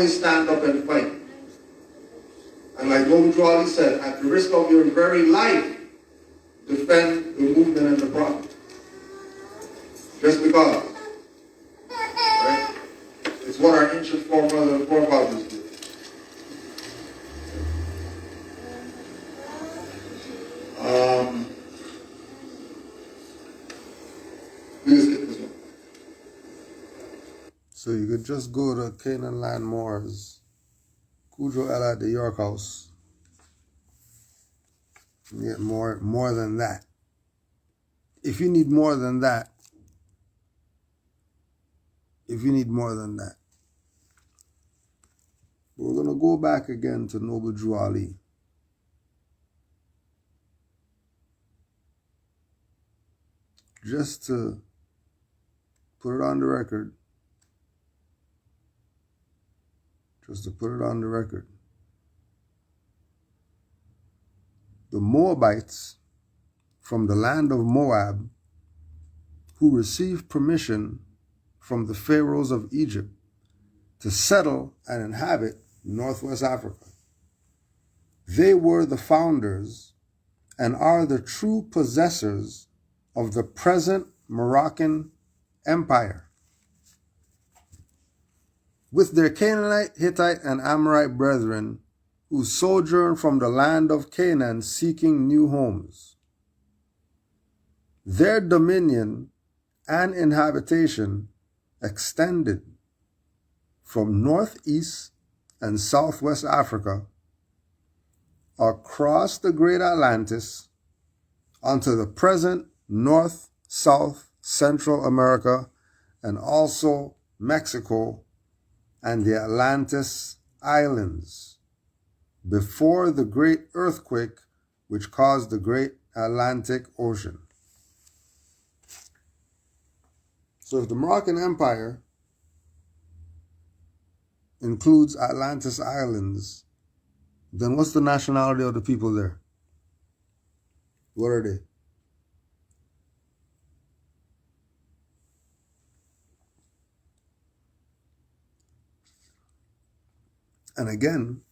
always stand up and fight. And like Noble Drawley said, at the risk of your very life, defend the movement and the prophet. Just because. Right? It's what our ancient foremothers and forefathers did. So you could just go to Canaanland Moors, Cujo Ella at the York House, and get more than that. If you need more than that, we're going to go back again to Noble Drew Ali. Just to put it on the record. The Moabites from the land of Moab, who received permission from the pharaohs of Egypt to settle and inhabit Northwest Africa. They were the founders and are the true possessors of the present Moroccan Empire, with their Canaanite, Hittite, and Amorite brethren who sojourn from the land of Canaan seeking new homes. Their dominion and inhabitation extended from northeast and southwest Africa across the Great Atlantis onto the present North, South, Central America, and also Mexico and the Atlantis Islands, before the great earthquake which caused the great Atlantic Ocean. So if the Moroccan Empire includes Atlantis Islands, then what's the nationality of the people there? What are they? And again,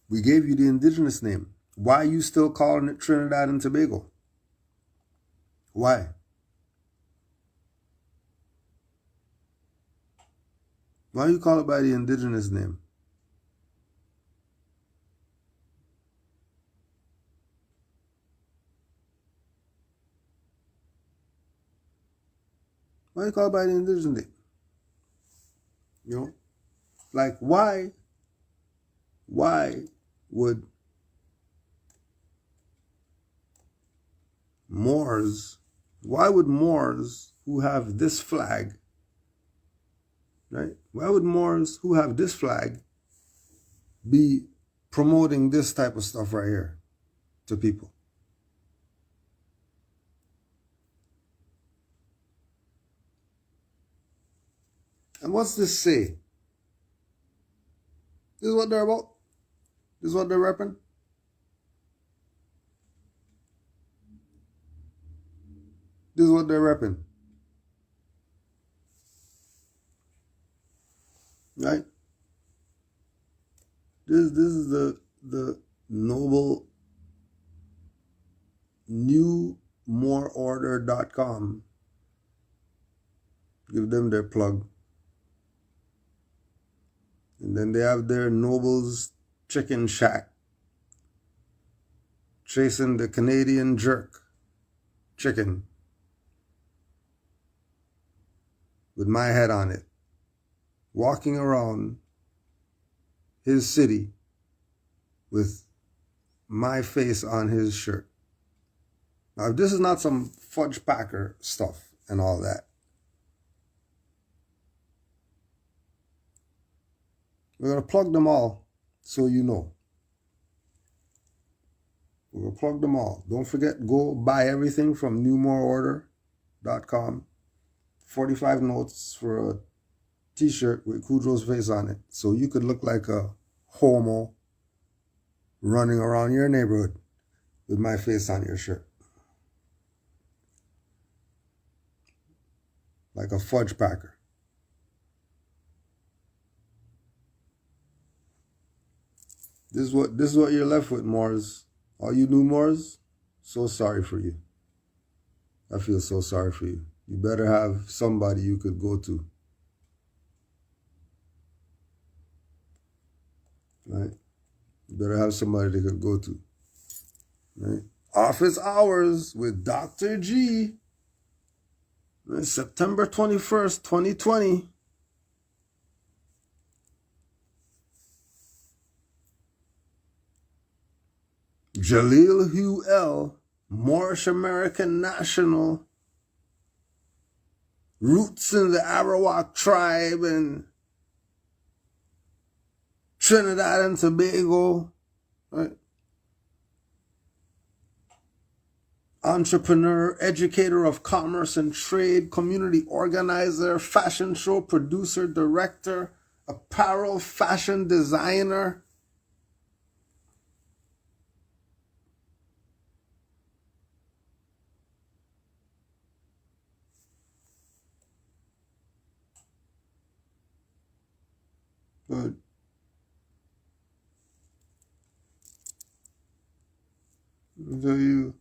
we gave you the indigenous name. Why are you still calling it Trinidad and Tobago? Why? Why do you call it by the indigenous name? Why do you call it by the indigenous name? You know? Like, why would Moors who have this flag, right? Why would Moors who have this flag be promoting this type of stuff right here to people? And what's this say? This is what they're about? This is what they're repping? This is what they're repping. Right? This is the noble newmoororder.com. Give them their plug. And then they have their Noble's Chicken Shack, chasing the Canadian jerk chicken with my head on it, walking around his city with my face on his shirt. Now, this is not some fudge packer stuff and all that. We're going to plug them all so you know. We're going to plug them all. Don't forget, go buy everything from newmoororder.com. 45 notes for a t-shirt with Cujo's face on it. So you could look like a homo running around your neighborhood with my face on your shirt. Like a fudge packer. This is what you're left with, Moors. All you new Moors, so sorry for you. I feel so sorry for you. You better have somebody you could go to. Right? You better have somebody they could go to. Right? Office hours with Dr. G. September 21st, 2020. Jalil Hugh L., Moorish American national, roots in the Arawak tribe and Trinidad and Tobago, right? Entrepreneur, educator of commerce and trade, community organizer, fashion show producer, director, apparel fashion designer. Good. Do you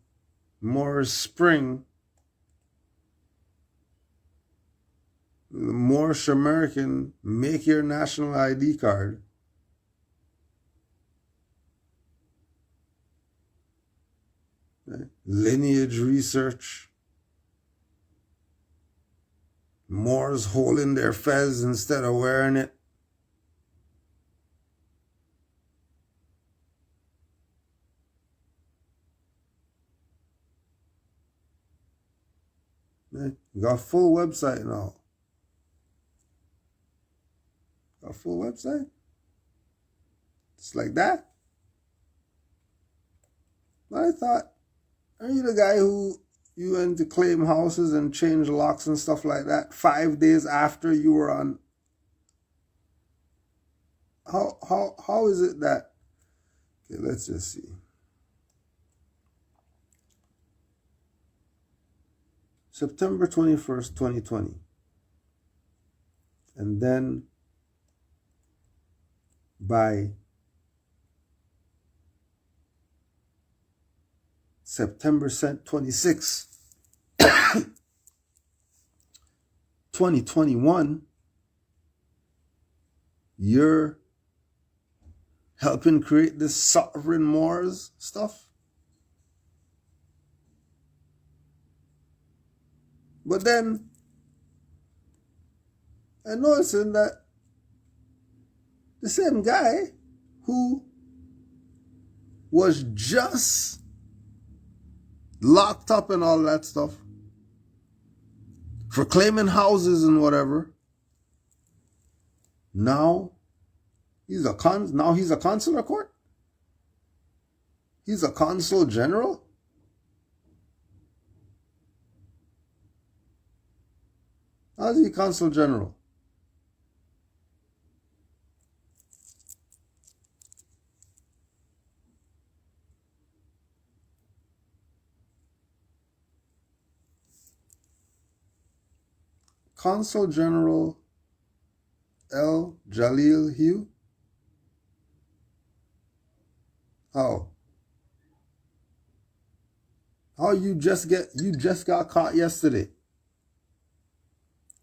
Moorish Spring, the Moorish American, make your national ID card. Okay. Lineage research. Moors holding their fez instead of wearing it. Okay. You got a full website now. Got a full website? Just like that? I thought, are you the guy who you went to claim houses and change locks and stuff like that 5 days after you were on? How is it that? Okay, let's just see. September 21st, 2020. And then by September 26th, 2021, you're helping create this sovereign Moors stuff. But then I noticed that the same guy who was just locked up and all that stuff for claiming houses and whatever, now he's a consular court. He's a consul general. How's he consul general? Consul General L. Jalil Hugh? How? How you just got caught yesterday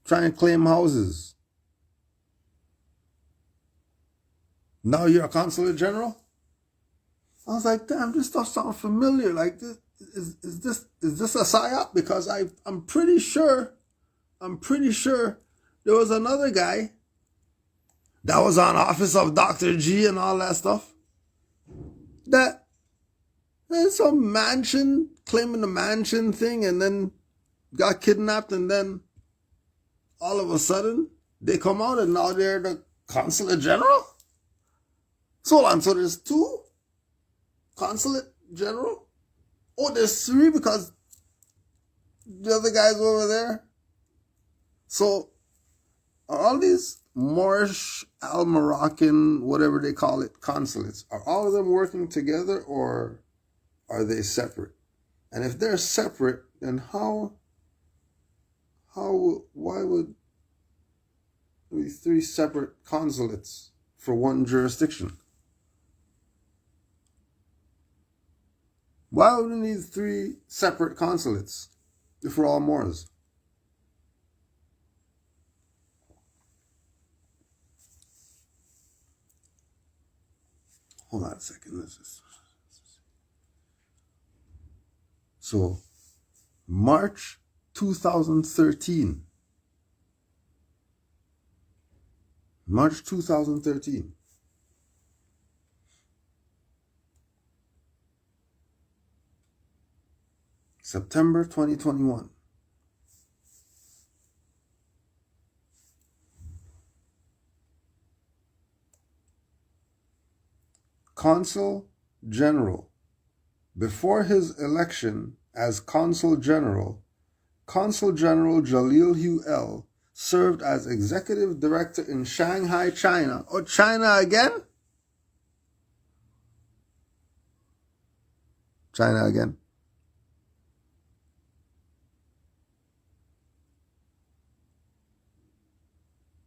trying to claim houses. Now you're a consulate general? I was like, damn, this stuff sounds familiar. Like, this is this a psyop? Because I'm pretty sure there was another guy that was on Office of Dr. G and all that stuff. That there's some mansion, claiming the mansion thing, and then got kidnapped, and then all of a sudden they come out and now they're the consulate general? So hold on, so there's two consulate general? Oh, there's three because the other guy's over there. So are all these Moorish, Al-Moroccan, whatever they call it, consulates, are all of them working together or are they separate? And if they're separate, then why would there be three separate consulates for one jurisdiction? Why would we need 3 separate consulates if we're all Moors? Hold on a second. So, March 2013. March 2013. September 2021. Consul General. Before his election as Consul General, Consul General Jalil Huel served as Executive Director in Shanghai, China. Oh, China again? China again.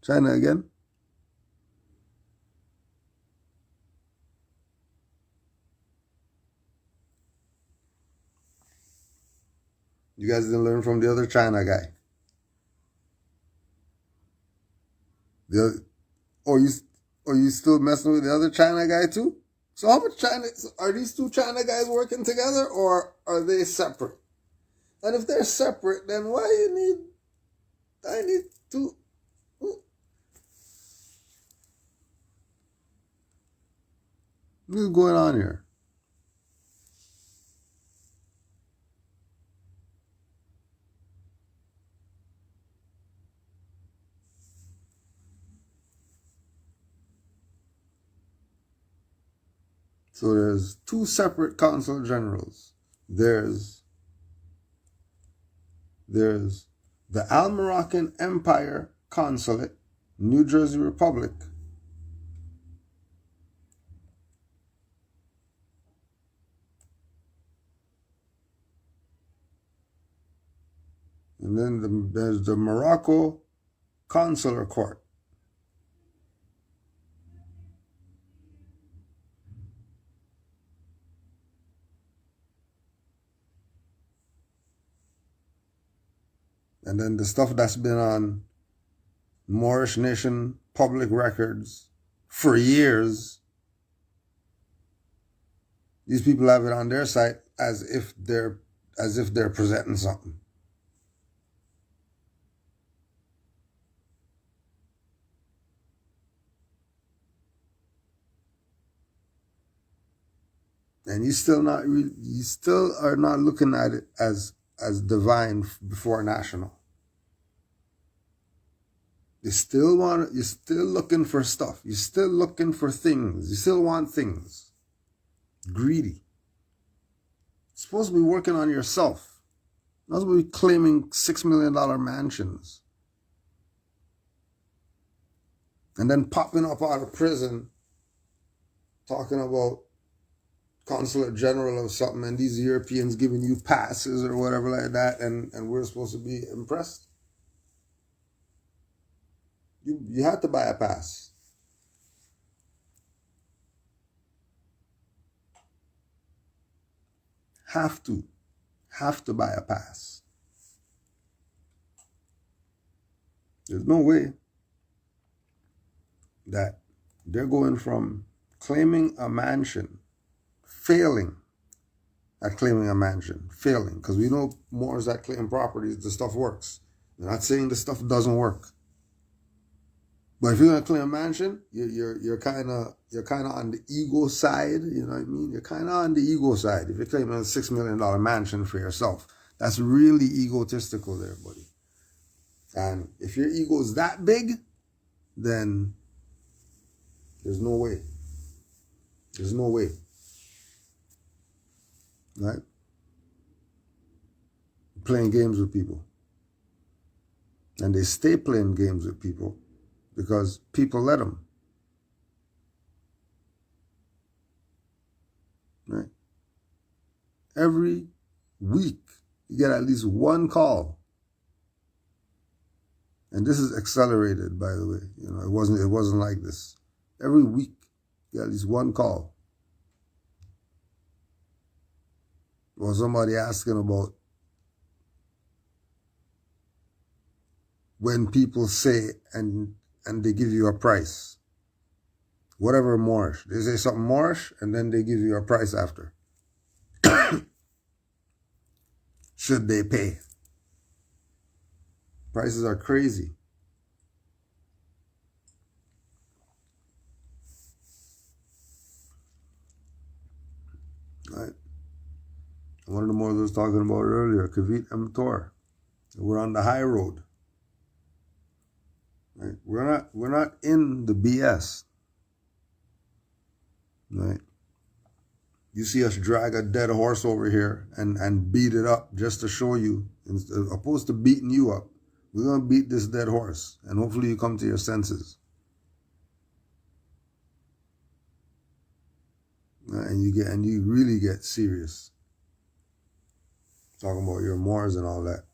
China again. You guys didn't learn from the other China guy. Or you still messing with the other China guy too? So how much China are these 2 China guys working together, or are they separate? And if they're separate, then why I need to. What is going on here? So there's 2 separate consul generals. There's the Al Moroccan Empire Consulate, New Jersey Republic. And then there's the Morocco Consular Court. And then the stuff that's been on Moorish Nation public records for years, these people have it on their site as if they're presenting something. And you still are not looking at it as divine before national. You're still looking for stuff. You're still looking for things. You still want things. Greedy. You're supposed to be working on yourself. Not supposed to be claiming $6 million mansions. And then popping up out of prison talking about Consulate General of something, and these Europeans giving you passes or whatever like that, and we're supposed to be impressed. You had to buy a pass. Have to buy a pass. There's no way that they're going from claiming a mansion, failing at claiming a mansion, failing, because we know Moors that claim properties, the stuff works. We're not saying the stuff doesn't work. But if you're gonna claim a mansion, you're kind of on the ego side. You know what I mean? You're kind of on the ego side. If you're claiming a $6 million mansion for yourself, that's really egotistical, there, buddy. And if your ego is that big, then there's no way. There's no way. Right? Playing games with people, and they stay playing games with people. Because people let them. Right? Every week, you get at least one call. And this is accelerated, by the way. You know, it wasn't like this. Every week, you get at least one call. Or somebody asking about when people say and they give you a price. Whatever Moorish. They say something Moorish and then they give you a price after. Should they pay? Prices are crazy. Right? One of the Moors I was talking about earlier, Kavit M. Tor. We're on the high road. Right? We're not in the BS. Right? You see us drag a dead horse over here and beat it up just to show you, opposed to beating you up. We're gonna beat this dead horse, and hopefully you come to your senses. And you really get serious. Talking about your Moors and all that.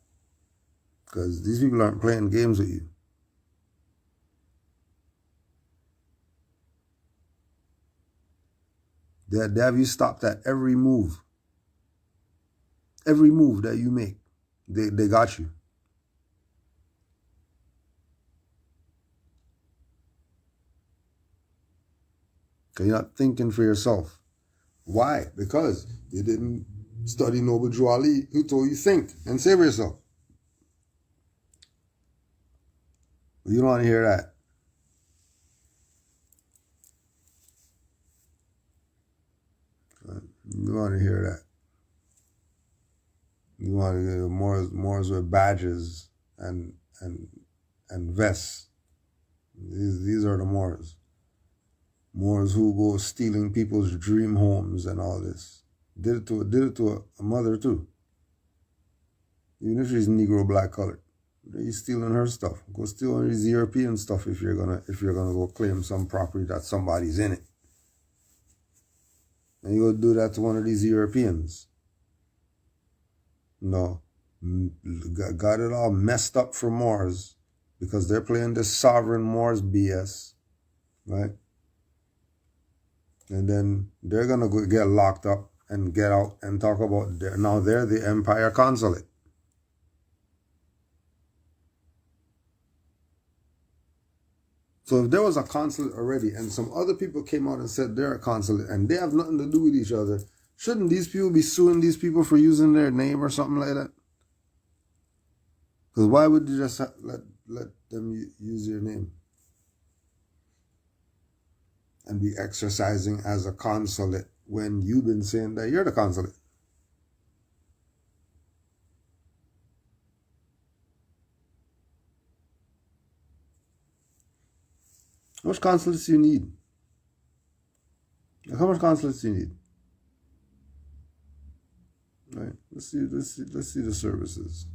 Because these people aren't playing games with you. They have you stopped at every move. Every move that you make, they got you. Because you're not thinking for yourself. Why? Because you didn't study Noble Drew Ali, who told you think and save yourself. But you don't want to hear that. You want to hear that. You want to hear Moors with badges and vests. These are the Moors. Moors who go stealing people's dream homes and all this. Did it to a mother too. Even if she's Negro black colored. He's stealing her stuff. Go steal his European stuff if you're gonna go claim some property that somebody's in it. And you go do that to one of these Europeans. No. Got it all messed up for Moors because they're playing this sovereign Moors BS. Right? And then they're going to get locked up and get out and talk about now they're the Empire Consulate. So if there was a consulate already and some other people came out and said they're a consulate and they have nothing to do with each other, shouldn't these people be suing these people for using their name or something like that? Because why would you just let them use your name and be exercising as a consulate when you've been saying that you're the consulate? How much consulates do you need? Like, how much consulates do you need? Right. Let's see the services.